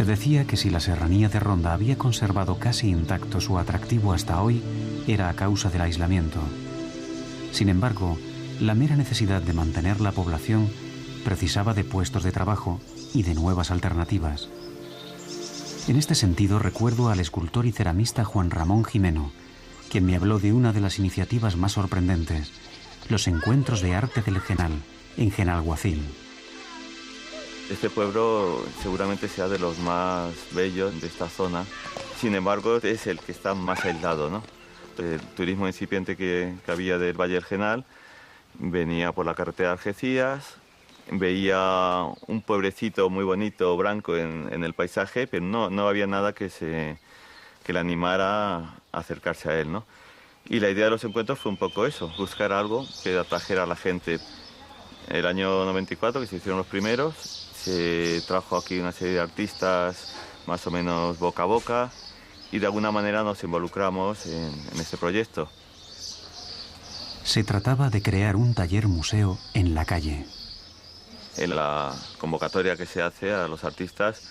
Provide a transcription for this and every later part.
Se decía que si la serranía de Ronda había conservado casi intacto su atractivo hasta hoy, era a causa del aislamiento. Sin embargo, la mera necesidad de mantener la población precisaba de puestos de trabajo y de nuevas alternativas. En este sentido, recuerdo al escultor y ceramista Juan Ramón Jimeno, quien me habló de una de las iniciativas más sorprendentes, los encuentros de arte del Genal, en Genalguacil. Este pueblo seguramente sea de los más bellos de esta zona, sin embargo es el que está más aislado, ¿no? El turismo incipiente que había del Valle del Genal venía por la carretera de Algeciras, veía un pueblecito muy bonito, blanco en el paisaje, pero no había nada que le animara a acercarse a él, ¿no? Y la idea de los encuentros fue un poco eso, buscar algo que atrajera a la gente. El año 94, que se hicieron los primeros, se trajo aquí una serie de artistas más o menos boca a boca y de alguna manera nos involucramos en este proyecto. Se trataba de crear un taller museo en la calle. En la convocatoria que se hace a los artistas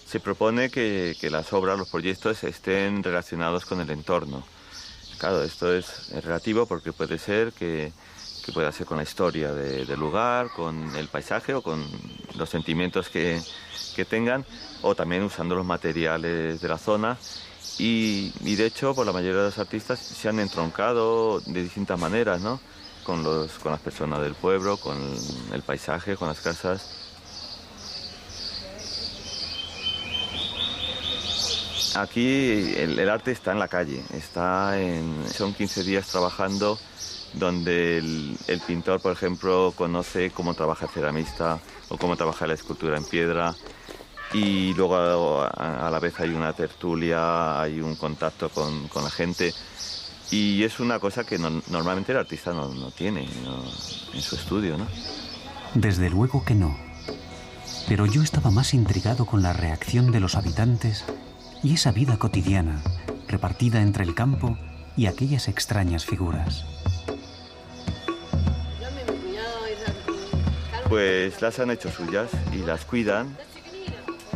se propone que las obras, los proyectos estén relacionados con el entorno. Claro, esto es relativo porque puede ser que pueda ser con la historia del lugar, con el paisaje o con los sentimientos que tengan, o también usando los materiales de la zona. Y de hecho, por la mayoría de los artistas se han entroncado de distintas maneras, ¿no? Con las personas del pueblo, con el paisaje, con las casas. Aquí el arte está en la calle, son 15 días trabajando, donde el pintor, por ejemplo, conoce cómo trabaja el ceramista o cómo trabaja la escultura en piedra, y luego a la vez hay una tertulia, hay un contacto con la gente, y es una cosa que normalmente el artista no tiene en su estudio, ¿no? Desde luego que no. Pero yo estaba más intrigado con la reacción de los habitantes y esa vida cotidiana repartida entre el campo y aquellas extrañas figuras. Pues las han hecho suyas y las cuidan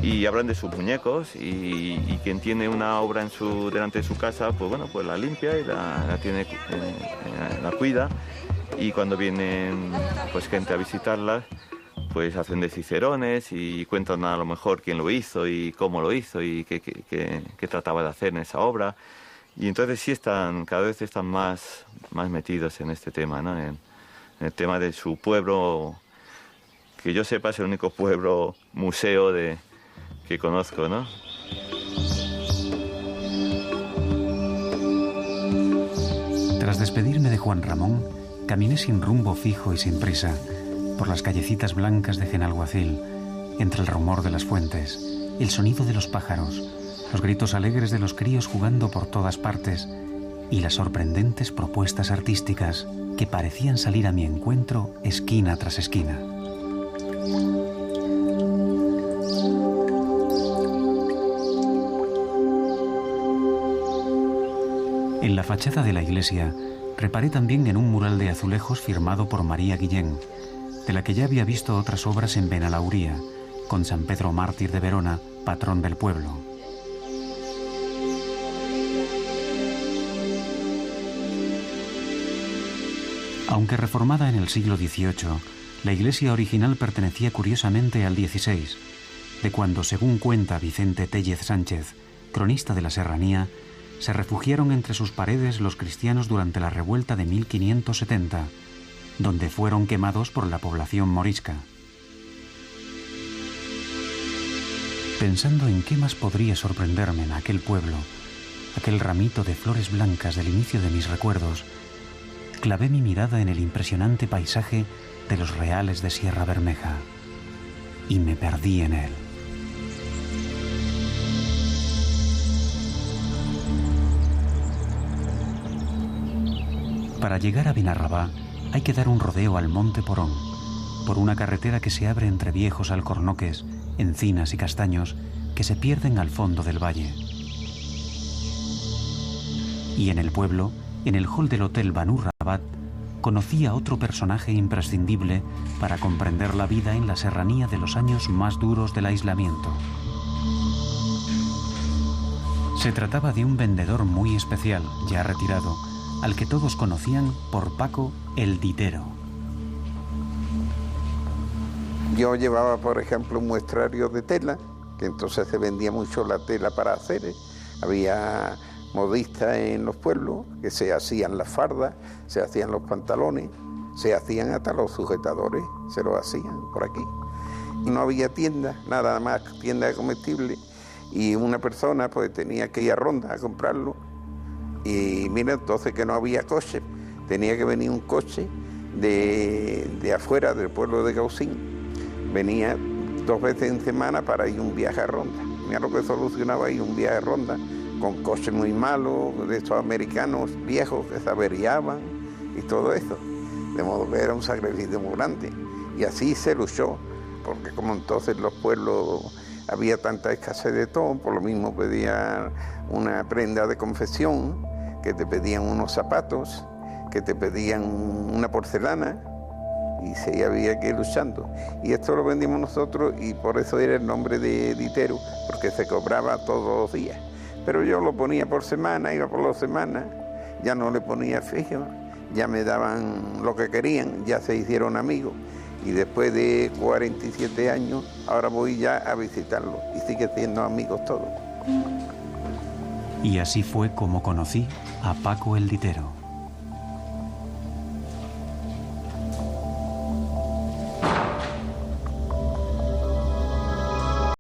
y hablan de sus muñecos, y quien tiene una obra delante de su casa, pues bueno, pues la limpia y la cuida, y cuando vienen pues gente a visitarlas, pues hacen de cicerones y cuentan a lo mejor quién lo hizo y cómo lo hizo y qué trataba de hacer en esa obra. Y entonces sí cada vez están más metidos en este tema, ¿no? En el tema de su pueblo, que yo sepa es el único pueblo museo que conozco, ¿no? Tras despedirme de Juan Ramón, caminé sin rumbo fijo y sin prisa por las callecitas blancas de Genalguacil, entre el rumor de las fuentes, el sonido de los pájaros, los gritos alegres de los críos jugando por todas partes y las sorprendentes propuestas artísticas que parecían salir a mi encuentro esquina tras esquina. En la fachada de la iglesia reparé también en un mural de azulejos firmado por María Guillén, de la que ya había visto otras obras en Benalauría, con San Pedro Mártir de Verona, patrón del pueblo. Aunque reformada en el siglo XVIII, la iglesia original pertenecía curiosamente al XVI, de cuando, según cuenta Vicente Téllez Sánchez, cronista de la Serranía, se refugiaron entre sus paredes los cristianos durante la revuelta de 1570, donde fueron quemados por la población morisca. Pensando en qué más podría sorprenderme en aquel pueblo, aquel ramito de flores blancas del inicio de mis recuerdos, clavé mi mirada en el impresionante paisaje de los Reales de Sierra Bermeja y me perdí en él. Para llegar a Benarrabá hay que dar un rodeo al Monte Porón, por una carretera que se abre entre viejos alcornoques, encinas y castaños que se pierden al fondo del valle. Y en el pueblo, en el hall del Hotel Banu Rabat, conocí a otro personaje imprescindible para comprender la vida en la serranía de los años más duros del aislamiento. Se trataba de un vendedor muy especial, ya retirado, al que todos conocían por Paco el Ditero. Yo llevaba, por ejemplo, un muestrario de tela, que entonces se vendía mucho la tela para hacer. Había modistas en los pueblos que se hacían las fardas, se hacían los pantalones, se hacían hasta los sujetadores, se los hacían por aquí. Y no había tienda, nada más tienda de comestibles, y una persona pues tenía que ir a Ronda a comprarlo. Y mira, entonces que no había coche, tenía que venir un coche de afuera del pueblo de Gaucín. Venía 2 veces en semana para ir un viaje a Ronda. Mira lo que solucionaba ahí, un viaje a Ronda, con coches muy malos, de estos americanos viejos que se averiaban y todo eso. De modo que era un sacrificio muy grande. Y así se luchó, porque como entonces los pueblos había tanta escasez de todo, por lo mismo pedían una prenda de confección, que te pedían unos zapatos, que te pedían una porcelana, y se había que ir luchando. Y esto lo vendimos nosotros y por eso era el nombre de Ditero, porque se cobraba todos los días. Pero yo lo ponía por semana, iba por 2 semanas, ya no le ponía fijo, ya me daban lo que querían, ya se hicieron amigos. Y después de 47 años, ahora voy ya a visitarlo y sigue siendo amigos todos. Y así fue como conocí a Paco el Ditero.